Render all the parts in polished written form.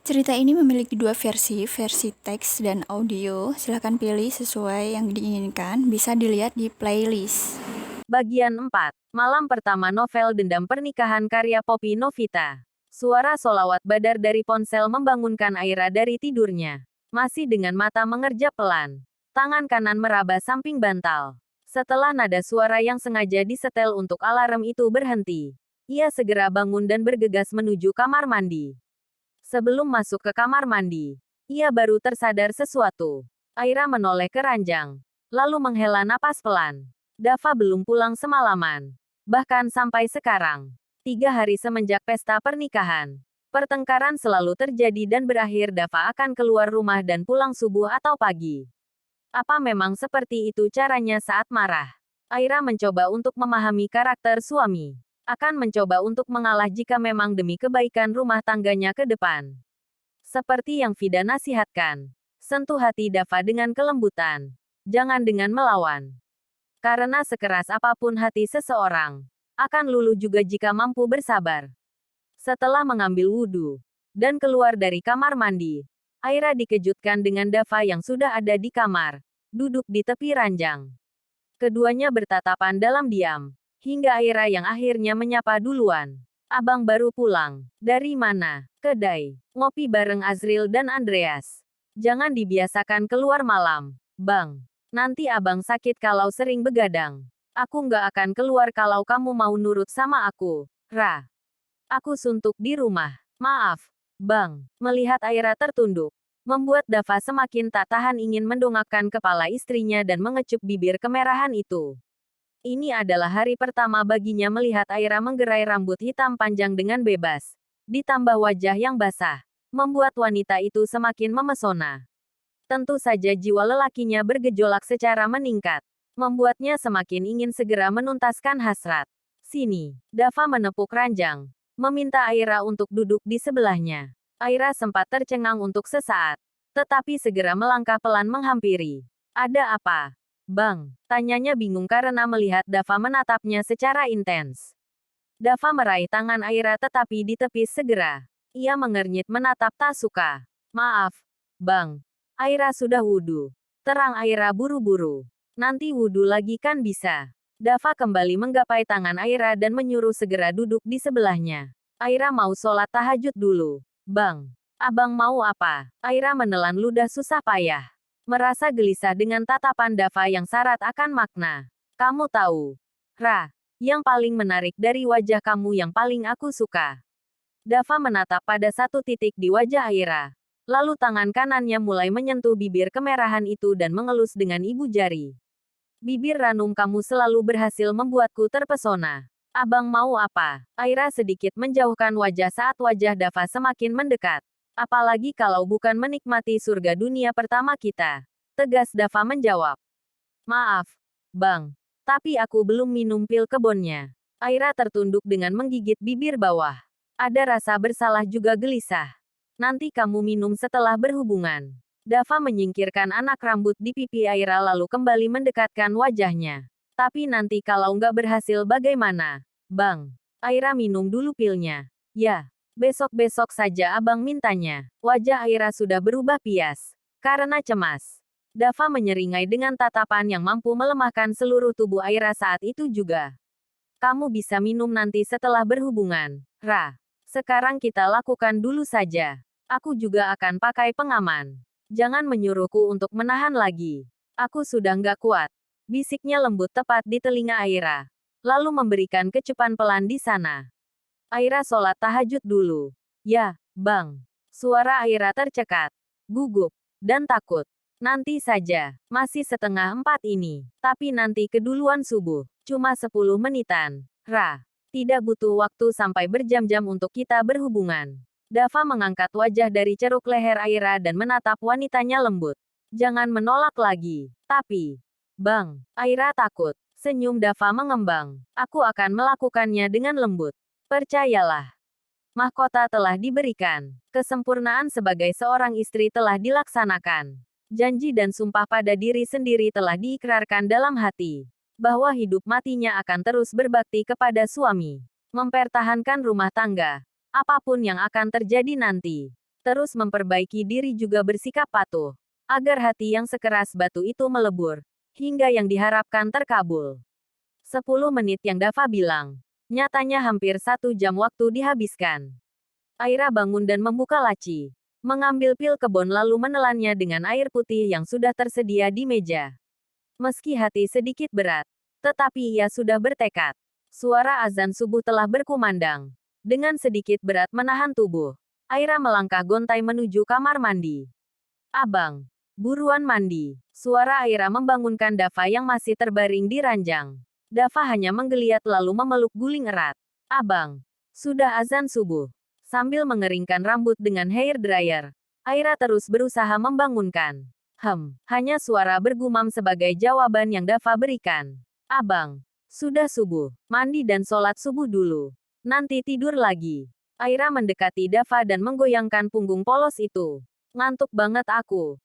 Cerita ini memiliki dua versi, versi teks dan audio. Silahkan pilih sesuai yang diinginkan, bisa dilihat di playlist. Bagian 4. Malam pertama novel Dendam Pernikahan karya Poppy Novita. Suara solawat badar dari ponsel membangunkan Aira dari tidurnya. Masih dengan mata mengerjap pelan. Tangan kanan meraba samping bantal. Setelah nada suara yang sengaja disetel untuk alarm itu berhenti, ia segera bangun dan bergegas menuju kamar mandi. Sebelum masuk ke kamar mandi, ia baru tersadar sesuatu. Aira menoleh ke ranjang, lalu menghela napas pelan. Dava belum pulang semalaman. Bahkan sampai sekarang, 3 hari semenjak pesta pernikahan, pertengkaran selalu terjadi dan berakhir Dava akan keluar rumah dan pulang subuh atau pagi. Apa memang seperti itu caranya saat marah? Aira mencoba untuk memahami karakter suami. Akan mencoba untuk mengalah jika memang demi kebaikan rumah tangganya ke depan. Seperti yang Vida nasihatkan. Sentuh hati Dava dengan kelembutan. Jangan dengan melawan. Karena sekeras apapun hati seseorang, akan luluh juga jika mampu bersabar. Setelah mengambil wudhu dan keluar dari kamar mandi, Aira dikejutkan dengan Dava yang sudah ada di kamar, duduk di tepi ranjang. Keduanya bertatapan dalam diam, hingga Aira yang akhirnya menyapa duluan. Abang baru pulang. Dari mana? Kedai. Ngopi bareng Azril dan Andreas. Jangan dibiasakan keluar malam, Bang. Nanti abang sakit kalau sering begadang. Aku nggak akan keluar kalau kamu mau nurut sama aku, Ra. Aku suntuk di rumah. Maaf, Bang. Melihat Aira tertunduk, membuat Dava semakin tak tahan ingin mendongakkan kepala istrinya dan mengecup bibir kemerahan itu. Ini adalah hari pertama baginya melihat Aira menggerai rambut hitam panjang dengan bebas. Ditambah wajah yang basah, membuat wanita itu semakin memesona. Tentu saja jiwa lelakinya bergejolak secara meningkat, membuatnya semakin ingin segera menuntaskan hasrat. Sini, Dava menepuk ranjang, meminta Aira untuk duduk di sebelahnya. Aira sempat tercengang untuk sesaat, tetapi segera melangkah pelan menghampiri. Ada apa? Bang, tanyanya bingung karena melihat Dava menatapnya secara intens. Dava meraih tangan Aira tetapi ditepis segera. Ia mengernyit menatap tak suka. Maaf, Bang. Aira sudah wudhu. Terang Aira buru-buru. Nanti wudhu lagi kan bisa. Dava kembali menggapai tangan Aira dan menyuruh segera duduk di sebelahnya. Aira mau sholat tahajud dulu. Bang, abang mau apa? Aira menelan ludah susah payah. Merasa gelisah dengan tatapan Dava yang syarat akan makna. Kamu tahu, Ra, yang paling menarik dari wajah kamu yang paling aku suka. Dava menatap pada satu titik di wajah Aira. Lalu tangan kanannya mulai menyentuh bibir kemerahan itu dan mengelus dengan ibu jari. Bibir ranum kamu selalu berhasil membuatku terpesona. Abang mau apa? Aira sedikit menjauhkan wajah saat wajah Dava semakin mendekat. Apalagi kalau bukan menikmati surga dunia pertama kita. Tegas Dava menjawab. Maaf, Bang. Tapi aku belum minum pil kebonnya. Aira tertunduk dengan menggigit bibir bawah. Ada rasa bersalah juga gelisah. Nanti kamu minum setelah berhubungan. Dava menyingkirkan anak rambut di pipi Aira lalu kembali mendekatkan wajahnya. Tapi nanti kalau nggak berhasil bagaimana? Bang, Aira minum dulu pilnya. Ya, besok-besok saja abang mintanya. Wajah Aira sudah berubah pias. Karena cemas. Dava menyeringai dengan tatapan yang mampu melemahkan seluruh tubuh Aira saat itu juga. Kamu bisa minum nanti setelah berhubungan, Ra. Sekarang kita lakukan dulu saja. Aku juga akan pakai pengaman. Jangan menyuruhku untuk menahan lagi. Aku sudah nggak kuat. Bisiknya lembut tepat di telinga Aira. Lalu memberikan kecupan pelan di sana. Aira sholat tahajud dulu. Ya, Bang. Suara Aira tercekat, gugup, dan takut. Nanti saja, masih 3:30 ini. Tapi nanti keduluan subuh. Cuma 10 menitan. Ra. Tidak butuh waktu sampai berjam-jam untuk kita berhubungan. Dava mengangkat wajah dari ceruk leher Aira dan menatap wanitanya lembut. Jangan menolak lagi. Tapi, Bang, Aira takut. Senyum Dava mengembang. Aku akan melakukannya dengan lembut. Percayalah. Mahkota telah diberikan. Kesempurnaan sebagai seorang istri telah dilaksanakan. Janji dan sumpah pada diri sendiri telah diikrarkan dalam hati. Bahwa hidup matinya akan terus berbakti kepada suami. Mempertahankan rumah tangga. Apapun yang akan terjadi nanti. Terus memperbaiki diri juga bersikap patuh. Agar hati yang sekeras batu itu melebur. Hingga yang diharapkan terkabul. 10 menit yang Dava bilang. Nyatanya hampir 1 jam waktu dihabiskan. Aira bangun dan membuka laci. Mengambil pil kebon lalu menelannya dengan air putih yang sudah tersedia di meja. Meski hati sedikit berat, tetapi ia sudah bertekad. Suara azan subuh telah berkumandang. Dengan sedikit berat menahan tubuh, Aira melangkah gontai menuju kamar mandi. Abang, buruan mandi. Suara Aira membangunkan Dava yang masih terbaring di ranjang. Dava hanya menggeliat lalu memeluk guling erat. Abang, sudah azan subuh. Sambil mengeringkan rambut dengan hair dryer, Aira terus berusaha membangunkan. Hanya suara bergumam sebagai jawaban yang Dava berikan. Abang, sudah subuh, mandi dan sholat subuh dulu. Nanti tidur lagi. Aira mendekati Dava dan menggoyangkan punggung polos itu. Ngantuk banget aku.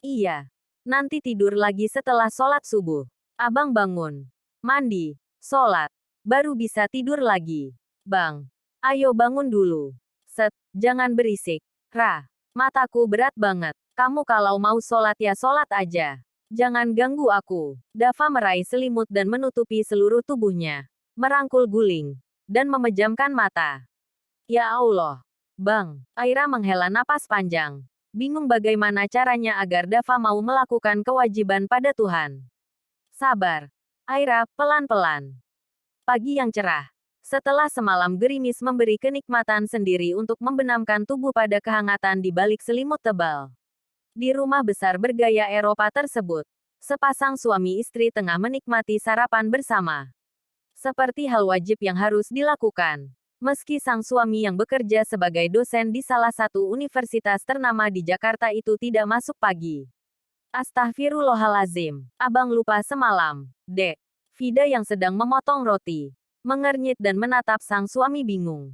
Iya. Nanti tidur lagi setelah sholat subuh. Abang bangun. Mandi, sholat, baru bisa tidur lagi. Bang, ayo bangun dulu. Jangan berisik. Mataku berat banget. Kamu kalau mau sholat ya sholat aja. Jangan ganggu aku. Dava meraih selimut dan menutupi seluruh tubuhnya. Merangkul guling. Dan memejamkan mata. Ya Allah. Bang. Aira menghela napas panjang. Bingung bagaimana caranya agar Dava mau melakukan kewajiban pada Tuhan. Sabar. Aira, pelan-pelan. Pagi yang cerah. Setelah semalam gerimis memberi kenikmatan sendiri untuk membenamkan tubuh pada kehangatan di balik selimut tebal. Di rumah besar bergaya Eropa tersebut, sepasang suami istri tengah menikmati sarapan bersama. Seperti hal wajib yang harus dilakukan. Meski sang suami yang bekerja sebagai dosen di salah satu universitas ternama di Jakarta itu tidak masuk pagi. Astagfirullahalazim, abang lupa semalam, Dek. Vida yang sedang memotong roti, mengernyit dan menatap sang suami bingung.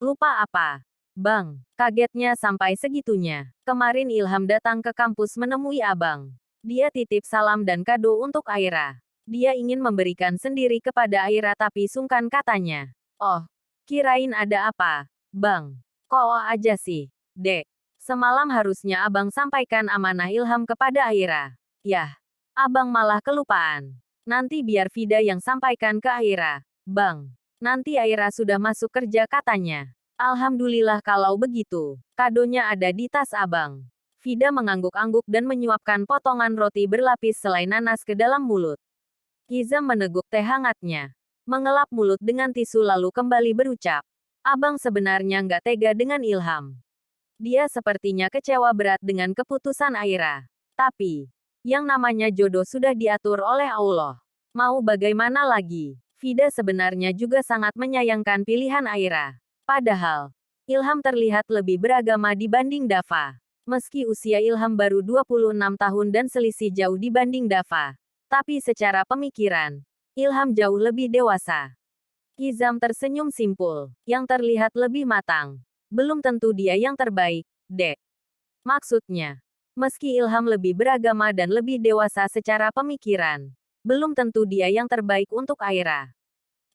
Lupa apa? Bang, kagetnya sampai segitunya. Kemarin Ilham datang ke kampus menemui abang. Dia titip salam dan kado untuk Aira. Dia ingin memberikan sendiri kepada Aira tapi sungkan katanya. Oh, kirain ada apa? Bang, kok aja sih, Dek. Semalam harusnya abang sampaikan amanah Ilham kepada Aira. Yah, abang malah kelupaan. Nanti biar Vida yang sampaikan ke Aira. Bang, nanti Aira sudah masuk kerja katanya. Alhamdulillah kalau begitu. Kadonya ada di tas abang. Vida mengangguk-angguk dan menyuapkan potongan roti berlapis selai nanas ke dalam mulut. Hizam meneguk teh hangatnya. Mengelap mulut dengan tisu lalu kembali berucap. Abang sebenarnya nggak tega dengan Ilham. Dia sepertinya kecewa berat dengan keputusan Aira. Tapi, yang namanya jodoh sudah diatur oleh Allah. Mau bagaimana lagi? Vida sebenarnya juga sangat menyayangkan pilihan Aira. Padahal, Ilham terlihat lebih beragama dibanding Dava. Meski usia Ilham baru 26 tahun dan selisih jauh dibanding Dava. Tapi secara pemikiran, Ilham jauh lebih dewasa. Hizam tersenyum simpul, yang terlihat lebih matang. Belum tentu dia yang terbaik, Dek. Maksudnya, meski Ilham lebih beragama dan lebih dewasa secara pemikiran, belum tentu dia yang terbaik untuk Aira.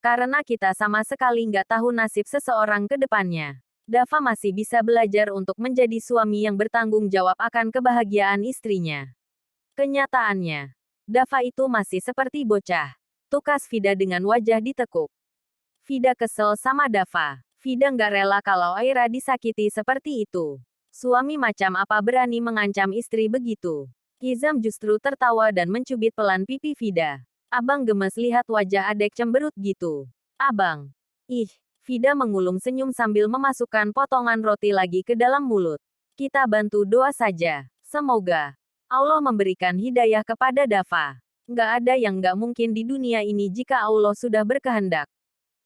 Karena kita sama sekali nggak tahu nasib seseorang ke depannya. Dava masih bisa belajar untuk menjadi suami yang bertanggung jawab akan kebahagiaan istrinya. Kenyataannya, Dava itu masih seperti bocah. Tukas Vida dengan wajah ditekuk. Vida kesel sama Dava. Vida nggak rela kalau Aira disakiti seperti itu. Suami macam apa berani mengancam istri begitu? Hizam justru tertawa dan mencubit pelan pipi Vida. Abang gemes lihat wajah adek cemberut gitu. Abang. Ih, Vida mengulung senyum sambil memasukkan potongan roti lagi ke dalam mulut. Kita bantu doa saja. Semoga Allah memberikan hidayah kepada Dava. Nggak ada yang nggak mungkin di dunia ini jika Allah sudah berkehendak.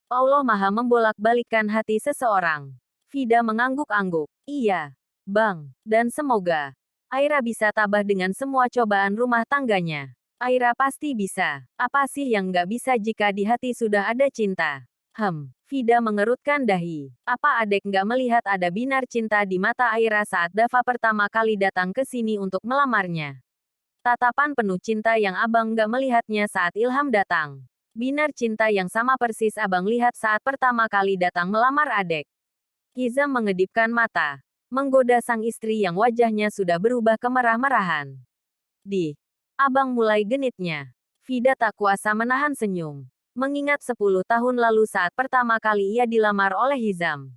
Allah maha membolak-balikkan hati seseorang. Vida mengangguk-angguk. Iya, Bang. Dan semoga Aira bisa tabah dengan semua cobaan rumah tangganya. Aira pasti bisa. Apa sih yang nggak bisa jika di hati sudah ada cinta? Vida mengerutkan dahi. Apa adek nggak melihat ada binar cinta di mata Aira saat Dava pertama kali datang ke sini untuk melamarnya? Tatapan penuh cinta yang abang nggak melihatnya saat Ilham datang. Binar cinta yang sama persis abang lihat saat pertama kali datang melamar adek. Hizam mengedipkan mata. menggoda sang istri yang wajahnya sudah berubah kemerah-merahan. Abang mulai genitnya. Vida tak kuasa menahan senyum. Mengingat 10 tahun lalu saat pertama kali ia dilamar oleh Hizam.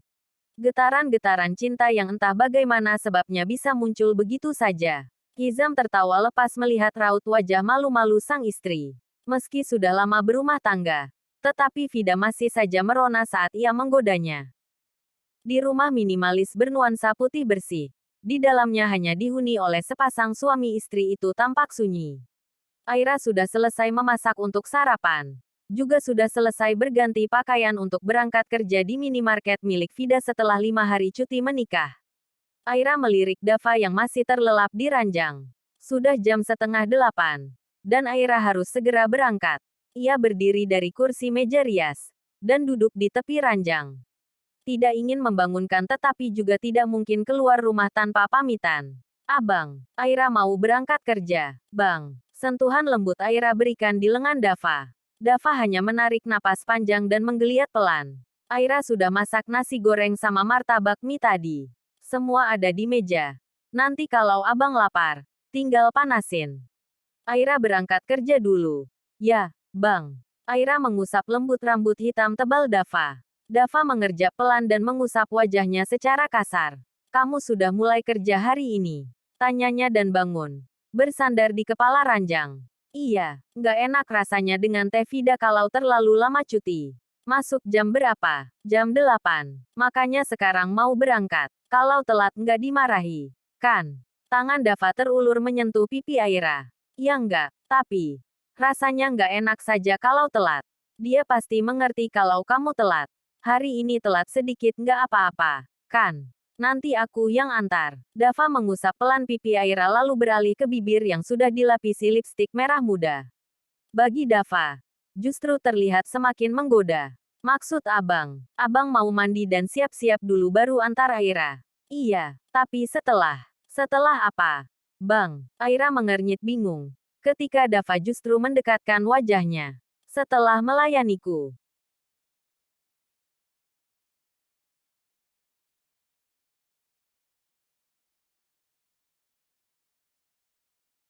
Getaran-getaran cinta yang entah bagaimana sebabnya bisa muncul begitu saja. Hizam tertawa lepas melihat raut wajah malu-malu sang istri. Meski sudah lama berumah tangga, tetapi Vida masih saja merona saat ia menggodanya. Di rumah minimalis bernuansa putih bersih. Di dalamnya hanya dihuni oleh sepasang suami istri itu tampak sunyi. Aira sudah selesai memasak untuk sarapan. Juga sudah selesai berganti pakaian untuk berangkat kerja di minimarket milik Vida setelah 5 hari cuti menikah. Aira melirik Dava yang masih terlelap di ranjang. Sudah jam 7:30. Dan Aira harus segera berangkat. Ia berdiri dari kursi meja rias. Dan duduk di tepi ranjang. Tidak ingin membangunkan tetapi juga tidak mungkin keluar rumah tanpa pamitan. Abang, Aira mau berangkat kerja. Bang. Sentuhan lembut Aira berikan di lengan Dava. Dava hanya menarik napas panjang dan menggeliat pelan. Aira sudah masak nasi goreng sama martabak mie tadi. Semua ada di meja. Nanti kalau abang lapar, tinggal panasin. Aira berangkat kerja dulu. Ya, bang. Aira mengusap lembut rambut hitam tebal Dava. Dava mengerjap pelan dan mengusap wajahnya secara kasar. Kamu sudah mulai kerja hari ini? Tanyanya dan bangun. Bersandar di kepala ranjang. Iya, nggak enak rasanya dengan Teh Vida kalau terlalu lama cuti. Masuk jam berapa? Jam 8. Makanya sekarang mau berangkat. Kalau telat nggak dimarahi. Kan? Tangan Dava terulur menyentuh pipi Aira. Ya nggak, tapi rasanya nggak enak saja kalau telat. Dia pasti mengerti kalau kamu telat. Hari ini telat sedikit nggak apa-apa, kan? Nanti aku yang antar. Dava mengusap pelan pipi Aira lalu beralih ke bibir yang sudah dilapisi lipstik merah muda. Bagi Dava, justru terlihat semakin menggoda. Maksud abang, abang mau mandi dan siap-siap dulu baru antar Aira. Iya, tapi setelah apa? Bang, Aira mengernyit bingung. Ketika Dava justru mendekatkan wajahnya. Setelah melayaniku.